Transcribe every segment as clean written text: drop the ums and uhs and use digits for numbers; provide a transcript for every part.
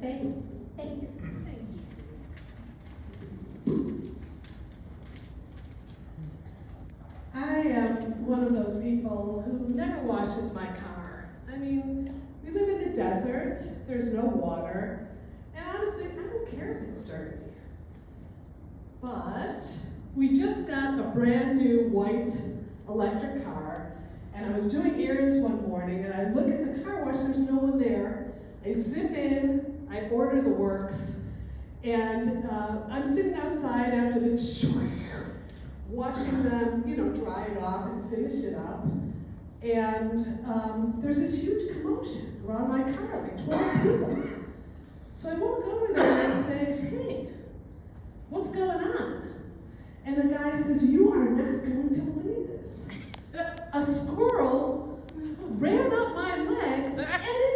Thank you. Thank you. I am one of those people who never washes my car. I mean, we live in the desert, there's no water, and honestly, I don't care if it's dirty. But we just got a brand new white electric car, and I was doing errands one morning, and I look at the car wash, there's no one there. I zip in, I order the works, and I'm sitting outside after the washing them, dry it off and finish it up. And there's this huge commotion around my car, like 12 people. So I walk over there and I say, hey, what's going on? And the guy says, you are not going to believe this. A squirrel ran up my leg and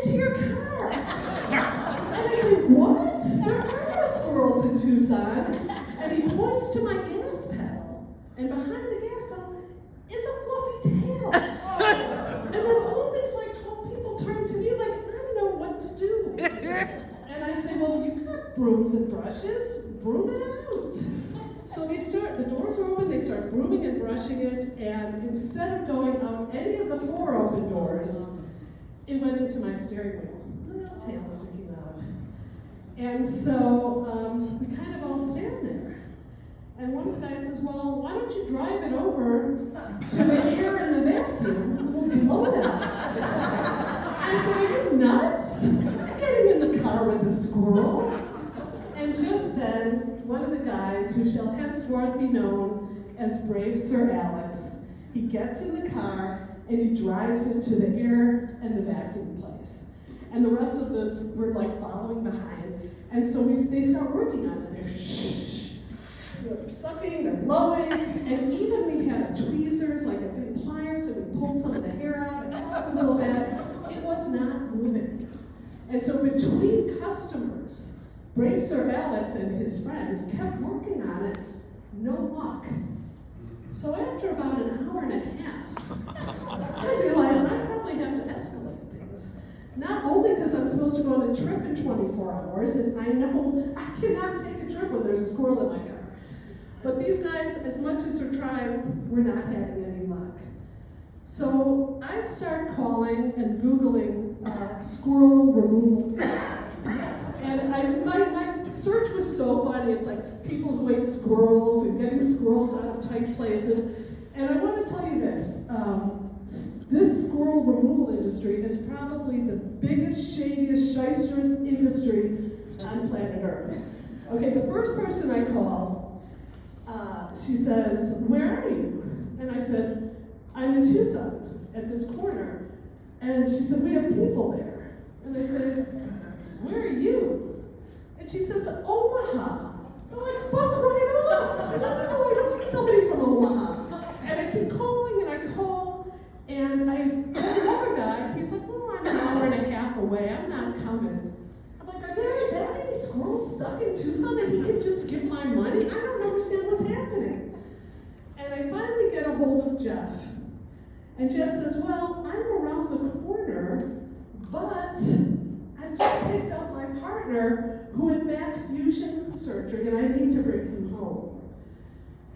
into your car. And I say, what? There are no squirrels in Tucson. And he points to my gas pedal. And behind the gas pedal is a fluffy tail. And then all these 12 people turn to me like, I don't know what to do. And I say, well, you got brooms and brushes, broom it out. So the doors are open, they start brooming and brushing it, and instead of going out any of the 4 open doors, it went into my steering wheel. Little tail sticking out. And so we kind of all stand there. And one of the guys says, well, why don't you drive it over to the air and the vacuum? We'll blow it out. I said, are you nuts? I'm getting in the car with the squirrel. And just then, one of the guys, who shall henceforth be known as Brave Sir Alex, he gets in the car and he drives it to the air and the vacuum place. And the rest of us were following behind. And so they start working on it. They're sucking, they're blowing, and even we had tweezers, a big pliers, and we pulled some of the hair out and off a little bit. It was not moving. And so between customers, Brave Sir Alex and his friends kept working on it, no luck. So after about an hour and a half, I realized I probably have to escalate things. Not only because I'm supposed to go on a trip in 24 hours, and I know I cannot take a trip when there's a squirrel in my car. But these guys, as much as they're trying, we're not having any luck. So I start calling and Googling squirrel removal. And my search was so funny. It's people who ate squirrels and getting squirrels out of tight places. And I want to tell you this. This squirrel removal industry is probably the biggest, shadiest, shysterous industry on planet Earth. Okay, the first person I called, she says, where are you? And I said, I'm in Tucson at this corner. And she said, we have people there. And I said, where are you? And she says, Omaha. I'm like, fuck right off. I don't need somebody from Omaha. And I keep calling and I call. And I call another guy. He's like, well, I'm an hour and a half away. I'm not coming. I'm like, are there that many squirrels stuck in Tucson that he can just give my money? I don't understand what's happening. And I finally get a hold of Jeff. And Jeff says, well, I'm around the corner, but I've just picked up my partner who had back fusion surgery, and I need to bring him home.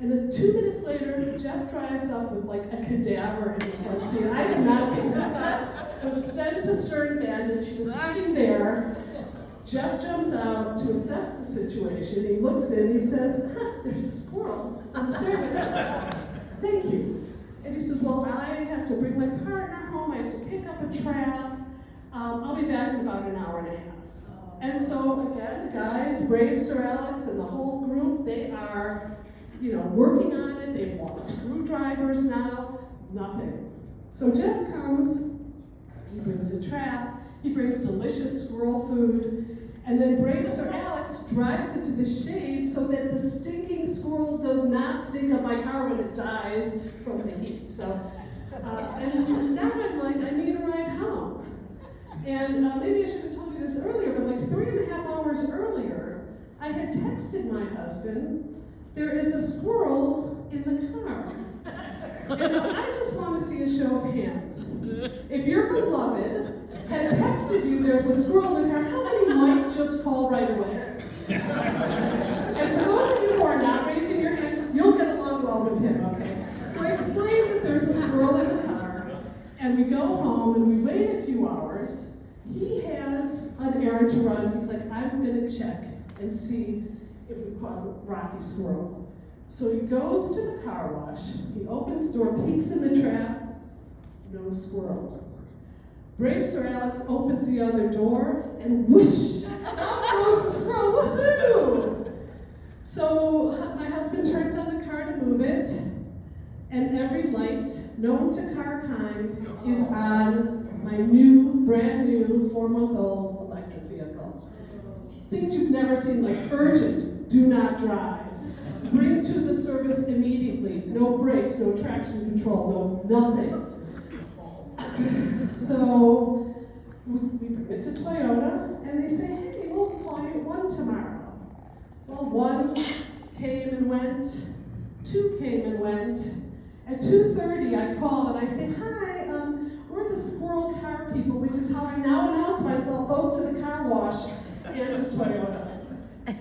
And then 2 minutes later, Jeff drives up with a cadaver in the front seat. I am not kidding. This guy was stem to stern bandaged. He was sitting there. Jeff jumps out to assess the situation. He looks in, he says, there's a squirrel on the steering wheel. Thank you. And he says, well, I have to bring my partner home. I have to pick up a trap. I'll be back in about an hour and a half. And so, again, the guys, Brave Sir Alex and the whole group, they are, working on it. They've bought screwdrivers now. Nothing. So Jeff comes. He brings a trap. He brings delicious squirrel food. And then Brave Sir Alex drives it to the shade so that the stinking squirrel does not stink up my car when it dies from the heat. So, and now I'm like, I need a ride home. And maybe I should have told you this earlier, but 3.5 hours earlier, I had texted my husband, there is a squirrel in the car. And I just want to see a show of hands. If your beloved had texted you there's a squirrel in the car, how many might just call call right away. And for those of you who are not raising your hand, you'll get along well with him, okay? So I explained that there's a squirrel in the car, and we go home and we wait a few hours. He has an errand to run. He's like, I'm gonna check and see if we've caught a Rocky squirrel. So he goes to the car wash, he opens the door, peeks in the trap, no squirrel. Brave Sir Alex opens the other door, and whoosh, out goes the squirrel, woohoo! So my husband turns on the car to move it, and every light known to car kind is on my new, brand new, 4-month-old electric vehicle. Things you've never seen, like urgent, do not drive. Bring to the service immediately. No brakes, no traction control, no nothing. So we bring it to Toyota, and they say, hey, we'll call you at 1 tomorrow. Well, 1 came and went, 2 came and went. At 2:30, I call and I say, hi, we're the squirrel car people, which is how I now announce myself both to the car wash and to Toyota.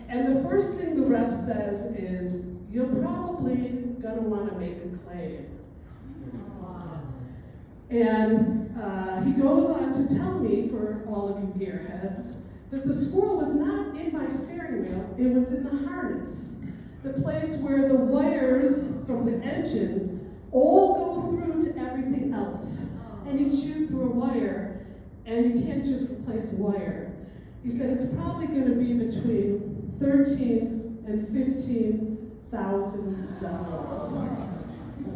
And the first thing the rep says is, you're probably gonna wanna make a claim. And he goes on to tell me, for all of you gearheads, that the squirrel was not in my steering wheel, it was in the harness. The place where the wires from the engine all go through to everything else. And he chewed through a wire, and you can't just replace a wire. He said it's probably gonna be between $13,000 and $15,000.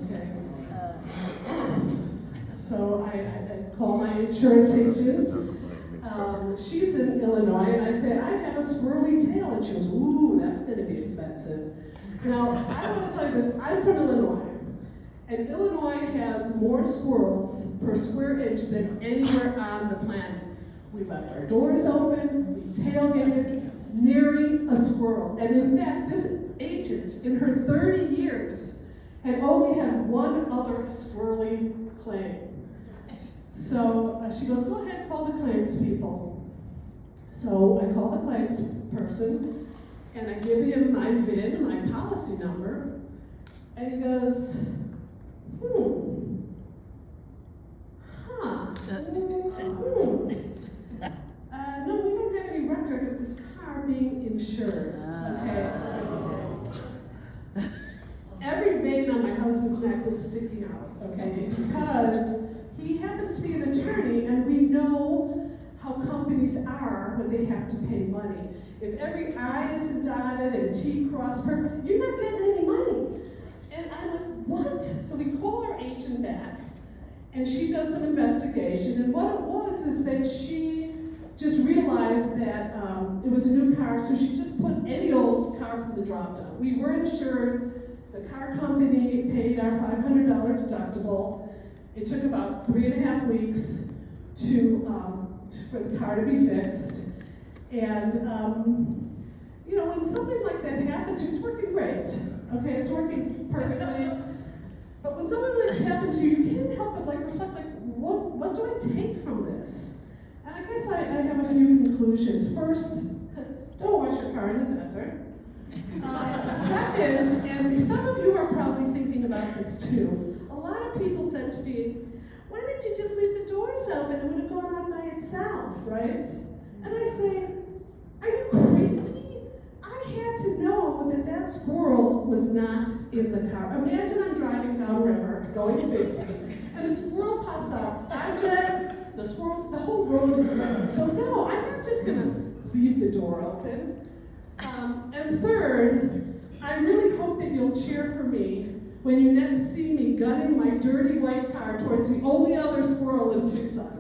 Okay. So I call my insurance agent. She's in Illinois, and I say, I have a squirrely tail. And she goes, ooh, that's going to be expensive. Now, I want to tell you this. I'm from Illinois, and Illinois has more squirrels per square inch than anywhere on the planet. We left our doors open, we tailgated, nary a squirrel. And in fact, this agent, in her 30 years, had only had one other squirrely claim. So she goes, go ahead, call the claims people. So I call the claims person, and I give him my VIN, my policy number, and he goes, no, we don't have any record of this car being insured. Okay. Every vein on my husband's neck was sticking out, okay, because he happens to be an attorney, and we know how companies are when they have to pay money. If every I isn't dotted and T crossed, you're not getting any money. And I went, what? So we call our agent back, and she does some investigation, and what it was is that she just realized that it was a new car, so she just put any old car from the drop-down. We were insured. The car company paid our $500 deductible. It took about 3.5 weeks for the car to be fixed. And you know, when something like that happens, it's working great. Okay, it's working perfectly. But when something like this happens to you, you can't help but reflect, what do I take from this? And I guess I have a few conclusions. First, don't wash your car in the desert. Second, and some of you are probably thinking about this too, a lot of people said to me, why didn't you just leave the doors open? It would have gone on by itself, right? And I say, are you crazy? I had to know that squirrel was not in the car. Imagine I'm driving downriver, going 50, and a squirrel pops out. I'm dead, the whole road is dead. So no, I'm not just gonna leave the door open. And third, I really hope that you'll cheer for me when you next see me gunning my dirty white car towards the only other squirrel in Tucson.